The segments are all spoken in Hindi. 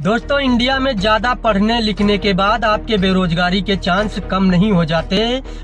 दोस्तों, इंडिया में ज्यादा पढ़ने लिखने के बाद आपके बेरोजगारी के चांस कम नहीं हो जाते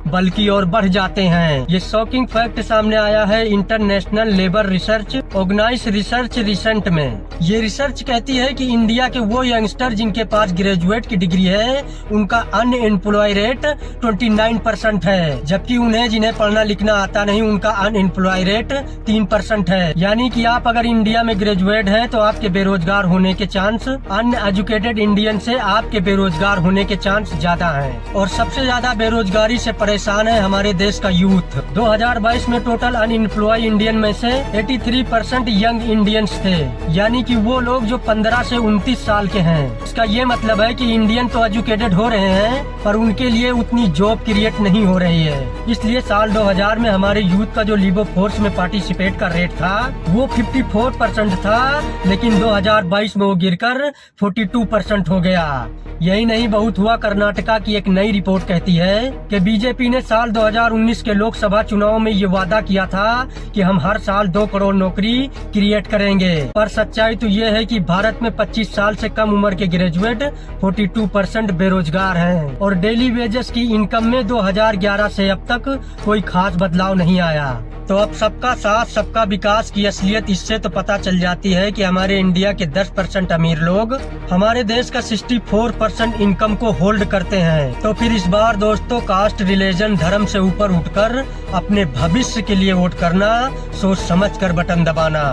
बल्कि और बढ़ जाते हैं। ये शॉकिंग फैक्ट सामने आया है international labour research organise research recent में। ये रिसर्च कहती है कि इंडिया के वो यंगस्टर जिनके पास ग्रेजुएट की डिग्री है उनका अनएम्प्लॉय रेट 29% है, जबकि उन्हें जिन्हें पढ़ना लिखना आता नहीं उनका अनएम्प्लॉय रेट 3% है। यानी कि आप अगर इंडिया में ग्रेजुएट हैं तो आपके बेरोजगार होने के चांस अनएजुकेटेड इंडियन से आपके बेरोजगार होने के चांस ज्यादा हैं। और सबसे ज्यादा बेरोजगारी से परेशान है हमारे देश का यूथ। 2022 में टोटल अनएम्प्लॉय इंडियन में से 83% यंग इंडियंस थे, यानी कि वो लोग जो 15 से 29 साल के हैं। इसका ये मतलब है कि इंडियन तो एजुकेटेड हो रहे हैं पर उनके लिए उतनी जॉब क्रिएट नहीं हो रही है। इसलिए साल 2000 में हमारे यूथ का जो लेबर फोर्स में पार्टिसिपेट का रेट था वो 54% था, लेकिन 2022 में वो गिरकर 42% हो गया। यही नहीं, बहुत हुआ कर्नाटका की एक नई रिपोर्ट कहती है कि बीजेपी ने साल 2019 के लोकसभा चुनाव में ये वादा किया था कि हम हर साल 2 करोड़ नौकरी क्रिएट करेंगे, पर सच्चाई तो ये है कि भारत में 25 साल से कम उम्र के ग्रेजुएट 42% बेरोजगार हैं और डेली वेजेस की इनकम में 2011 से अब तक कोई खास बदलाव नहीं आया। तो अब सबका साथ सबका विकास की असलियत इससे तो पता चल जाती है कि हमारे इंडिया के 10% अमीर लोग हमारे देश का 64% इनकम को होल्ड करते हैं। तो फिर इस बार दोस्तों कास्ट, रिलीजन, धर्म से ऊपर उठकर अपने भविष्य के लिए वोट करना, सोच समझ कर बटन दबाना।